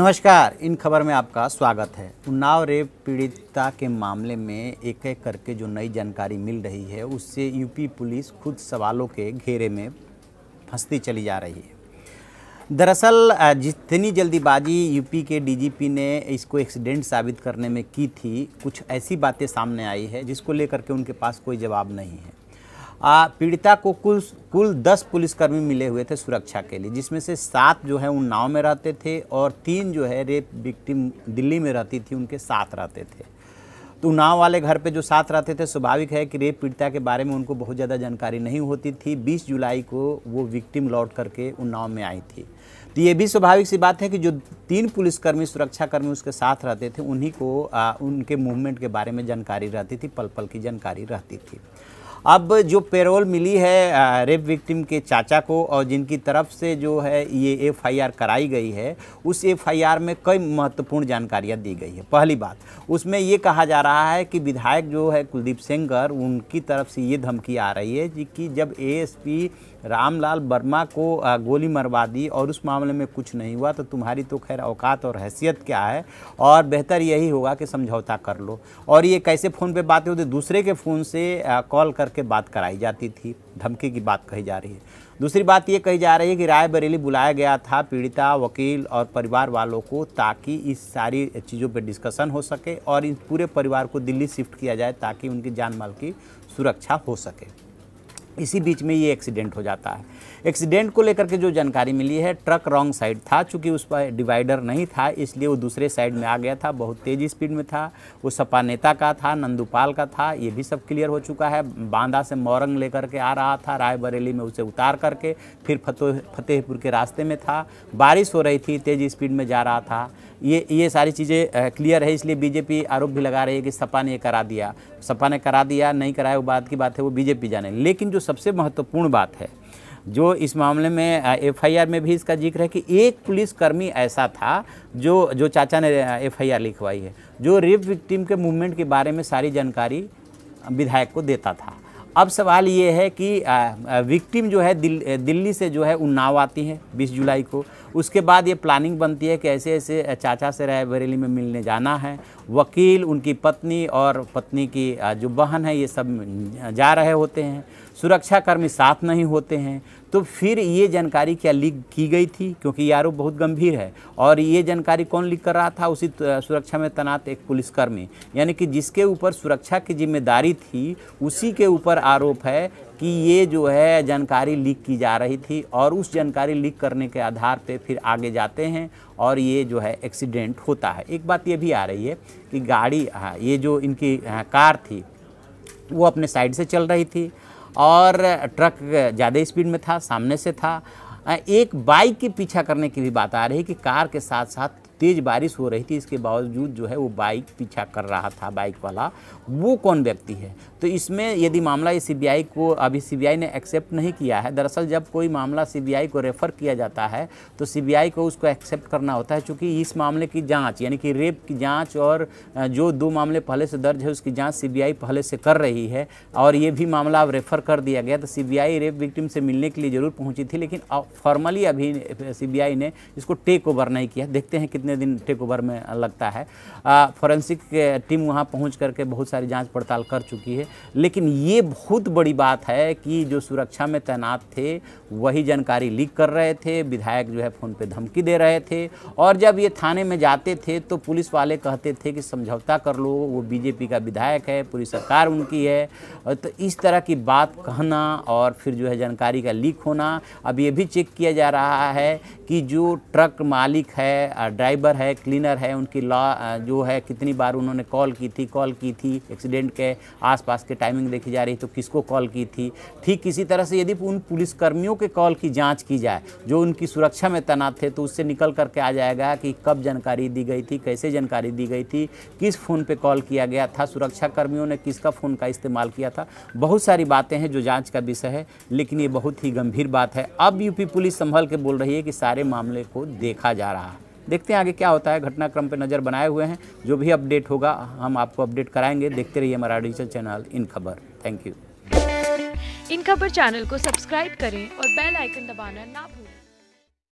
नमस्कार, इन खबर में आपका स्वागत है। उन्नाव रेप पीड़िता के मामले में एक एक करके जो नई जानकारी मिल रही है उससे यूपी पुलिस खुद सवालों के घेरे में फंसती चली जा रही है। दरअसल जितनी जल्दीबाजी यूपी के डीजीपी ने इसको एक्सीडेंट साबित करने में की थी, कुछ ऐसी बातें सामने आई है जिसको लेकर के उनके पास कोई जवाब नहीं है। पीड़िता को कुल 10 पुलिसकर्मी मिले हुए थे सुरक्षा के लिए, जिसमें से 7 जो है उन्नाव में रहते थे और 3 जो है रेप विक्टिम दिल्ली में रहती थी, उनके साथ रहते थे। तो उन्नाव वाले घर पे जो साथ रहते थे, स्वाभाविक है कि रेप पीड़िता के बारे में उनको बहुत ज़्यादा जानकारी नहीं होती थी। 20 जुलाई को वो विक्टिम लौट करके उन्नाव में आई थी। तो ये भी स्वाभाविक सी बात है कि जो 3 पुलिसकर्मी सुरक्षाकर्मी उसके साथ रहते थे, उन्हीं को उनके मूवमेंट के बारे में जानकारी रहती थी, पल पल की जानकारी रहती थी। अब जो पेरोल मिली है रेप विक्टिम के चाचा को और जिनकी तरफ से जो है ये एफआईआर कराई गई है, उस एफआईआर में कई महत्वपूर्ण जानकारियां दी गई है। पहली बात, उसमें ये कहा जा रहा है कि विधायक जो है कुलदीप सेंगर, उनकी तरफ से ये धमकी आ रही है कि जब एएसपी रामलाल वर्मा को गोली मरवा दी और उस मामले में कुछ नहीं हुआ तो तुम्हारी तो खैर औकात और हैसियत क्या है, और बेहतर यही होगा कि समझौता कर लो। और ये कैसे फ़ोन पे बातें होती, दूसरे के फ़ोन से कॉल करके बात कराई जाती थी, धमकी की बात कही जा रही है। दूसरी बात ये कही जा रही है कि रायबरेली बुलाया गया था पीड़िता, वकील और परिवार वालों को, ताकि इस सारी चीज़ों पे डिस्कशन हो सके और इन पूरे परिवार को दिल्ली शिफ्ट किया जाए ताकि उनकी जान माल की सुरक्षा हो सके। इसी बीच में ये एक्सीडेंट हो जाता है। एक्सीडेंट को लेकर के जो जानकारी मिली है, ट्रक रॉन्ग साइड था, चूँकि उस पर डिवाइडर नहीं था इसलिए वो दूसरे साइड में आ गया था, बहुत तेज़ स्पीड में था। वो सपा नेता का था, नंदूपाल का था, ये भी सब क्लियर हो चुका है। बांदा से मोरंग लेकर के आ रहा था, रायबरेली में उसे उतार करके फिर फतेहपुर के रास्ते में था। बारिश हो रही थी, तेज़ स्पीड में जा रहा था। ये सारी चीज़ें क्लियर है, इसलिए बीजेपी आरोप भी लगा रही है कि सपा ने करा दिया। सपा ने करा दिया, नहीं कराया वो बात की बात है, वो बीजेपी जाने। लेकिन जो सबसे महत्वपूर्ण बात है, जो इस मामले में एफआईआर में भी इसका जिक्र है कि एक पुलिसकर्मी ऐसा था जो चाचा ने एफआईआर लिखवाई है, जो रेप विक्टिम के मूवमेंट के बारे में सारी जानकारी विधायक को देता था। अब सवाल ये है कि विक्टिम जो है दिल्ली से जो है उन्नाव आती है 20 जुलाई को। उसके बाद ये प्लानिंग बनती है कि ऐसे ऐसे चाचा से रायबरेली में मिलने जाना है। वकील, उनकी पत्नी और पत्नी की जो बहन है, ये सब जा रहे होते हैं। सुरक्षाकर्मी साथ नहीं होते हैं। तो फिर ये जानकारी क्या लीक की गई थी, क्योंकि ये आरोप बहुत गंभीर है। और ये जानकारी कौन लीक कर रहा था? उसी सुरक्षा में तैनात एक पुलिसकर्मी, यानी कि जिसके ऊपर सुरक्षा की जिम्मेदारी थी, उसी के ऊपर आरोप है कि ये जो है जानकारी लीक की जा रही थी। और उस जानकारी लीक करने के आधार पे फिर आगे जाते हैं और ये जो है एक्सीडेंट होता है। एक बात ये भी आ रही है कि गाड़ी, ये जो इनकी कार थी वो अपने साइड से चल रही थी और ट्रक ज़्यादा स्पीड में था, सामने से था। एक बाइक के पीछा करने की भी बात आ रही है कि कार के साथ साथ तेज़ बारिश हो रही थी, इसके बावजूद जो है वो बाइक पीछा कर रहा था, बाइक वाला। वो कौन व्यक्ति है? तो इसमें यदि मामला ये सीबीआई को, अभी सीबीआई ने एक्सेप्ट नहीं किया है। दरअसल जब कोई मामला सीबीआई को रेफ़र किया जाता है तो सीबीआई को उसको एक्सेप्ट करना होता है, चूँकि इस मामले की जाँच, यानी कि रेप की जाँच और जो 2 मामले पहले से दर्ज है उसकी जाँच सीबीआई पहले से कर रही है। और ये भी मामला अब रेफ़र कर दिया गया। तो सीबीआई रेप विक्टिम से मिलने के लिए ज़रूर पहुँची थी, लेकिन फॉर्मली अभी सीबीआई ने इसको टेक ओवर नहीं किया। देखते हैं कितने दिन टेक ओवर में लगता है। फॉरेंसिक टीम वहां पहुंच करके बहुत सारी जांच पड़ताल कर चुकी है। लेकिन ये बहुत बड़ी बात है कि जो सुरक्षा में तैनात थे वही जानकारी लीक कर रहे थे। विधायक जो है फ़ोन पे धमकी दे रहे थे और जब ये थाने में जाते थे तो पुलिस वाले कहते थे कि समझौता कर लो, वो बीजेपी का विधायक है, पूरी सरकार उनकी है। तो इस तरह की बात कहना और फिर जो है जानकारी का लीक होना। अब ये भी चेक किया जा रहा है कि जो ट्रक मालिक है, ड्राइवर है, क्लीनर है, उनकी जो है कितनी बार उन्होंने कॉल की थी एक्सीडेंट के आसपास के टाइमिंग देखी जा रही, तो किसको कॉल की थी। ठीक इसी तरह से यदि उन पुलिसकर्मियों के कॉल की जांच की जाए जो उनकी सुरक्षा में तैनात थे, तो उससे निकल करके आ जाएगा कि कब जानकारी दी गई थी, कैसे जानकारी दी गई थी, किस फ़ोन पे कॉल किया गया था, सुरक्षाकर्मियों ने किसका फ़ोन का इस्तेमाल किया था। बहुत सारी बातें हैं जो जाँच का विषय है, लेकिन ये बहुत ही गंभीर बात है। अब यूपी पुलिस संभल के बोल रही है कि सारे मामले को देखा जा रहा है। देखते हैं आगे क्या होता है। घटनाक्रम पे नज़र बनाए हुए हैं, जो भी अपडेट होगा हम आपको अपडेट कराएंगे। देखते रहिए हमारा डिजिटल चैनल इन खबर। Thank you. इन खबर चैनल को सब्सक्राइब करें और बेल आइकन दबाना ना भूलें।